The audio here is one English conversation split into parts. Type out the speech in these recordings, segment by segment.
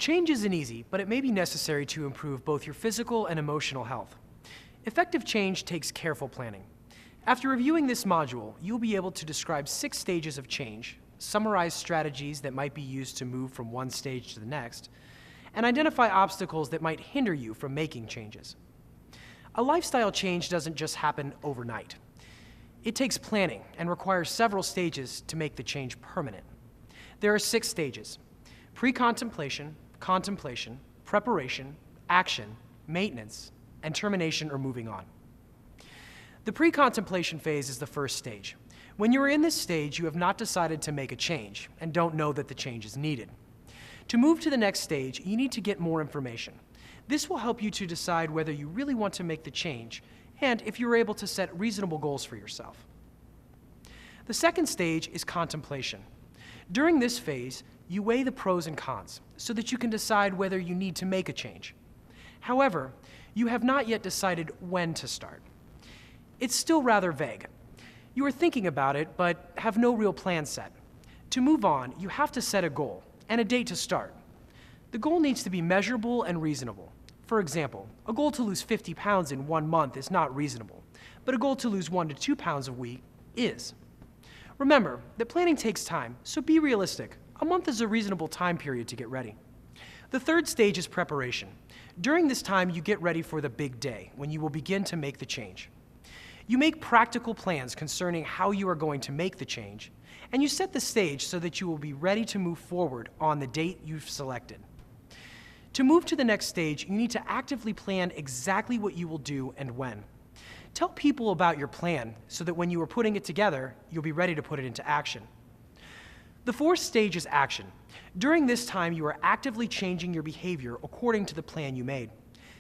Change isn't easy, but it may be necessary to improve both your physical and emotional health. Effective change takes careful planning. After reviewing this module, you'll be able to describe 6 stages of change, summarize strategies that might be used to move from one stage to the next, and identify obstacles that might hinder you from making changes. A lifestyle change doesn't just happen overnight. It takes planning and requires several stages to make the change permanent. There are 6 stages: pre-contemplation, contemplation, preparation, action, maintenance, and termination or moving on. The pre-contemplation phase is the first stage. When you are in this stage, you have not decided to make a change and don't know that the change is needed. To move to the next stage, you need to get more information. This will help you to decide whether you really want to make the change and if you are able to set reasonable goals for yourself. The second stage is contemplation. During this phase, you weigh the pros and cons so that you can decide whether you need to make a change. However, you have not yet decided when to start. It's still rather vague. You are thinking about it, but have no real plan set. To move on, you have to set a goal and a date to start. The goal needs to be measurable and reasonable. For example, a goal to lose 50 pounds in 1 month is not reasonable, but a goal to lose 1 to 2 pounds a week is. Remember that planning takes time, so be realistic. A month is a reasonable time period to get ready. The third stage is preparation. During this time, you get ready for the big day, when you will begin to make the change. You make practical plans concerning how you are going to make the change, and you set the stage so that you will be ready to move forward on the date you've selected. To move to the next stage, you need to actively plan exactly what you will do and when. Tell people about your plan so that when you are putting it together, you'll be ready to put it into action. The fourth stage is action. During this time, you are actively changing your behavior according to the plan you made.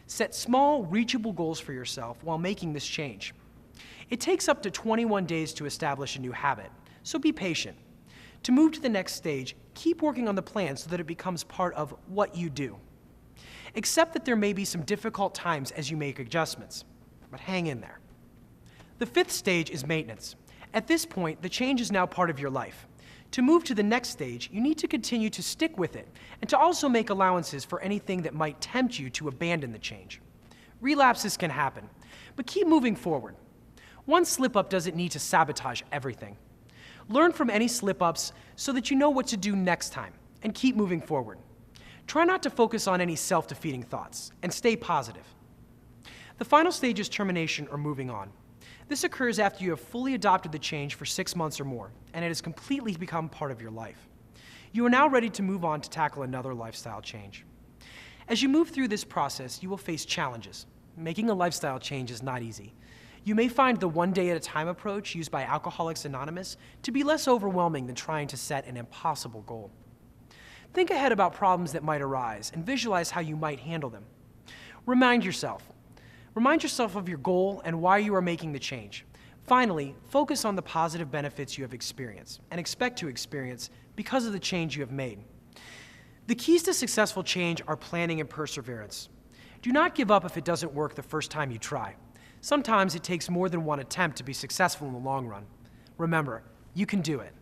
Set small, reachable goals for yourself while making this change. It takes up to 21 days to establish a new habit, so be patient. To move to the next stage, keep working on the plan so that it becomes part of what you do. Accept that there may be some difficult times as you make adjustments, but hang in there. The fifth stage is maintenance. At this point, the change is now part of your life. To move to the next stage, you need to continue to stick with it and to also make allowances for anything that might tempt you to abandon the change. Relapses can happen, but keep moving forward. One slip-up doesn't need to sabotage everything. Learn from any slip-ups so that you know what to do next time, and keep moving forward. Try not to focus on any self-defeating thoughts, and stay positive. The final stage is termination or moving on. This occurs after you have fully adopted the change for 6 months or more, and it has completely become part of your life. You are now ready to move on to tackle another lifestyle change. As you move through this process, you will face challenges. Making a lifestyle change is not easy. You may find the one-day-at-a-time approach used by Alcoholics Anonymous to be less overwhelming than trying to set an impossible goal. Think ahead about problems that might arise and visualize how you might handle them. Remind yourself of your goal and why you are making the change. Finally, focus on the positive benefits you have experienced and expect to experience because of the change you have made. The keys to successful change are planning and perseverance. Do not give up if it doesn't work the first time you try. Sometimes it takes more than one attempt to be successful in the long run. Remember, you can do it.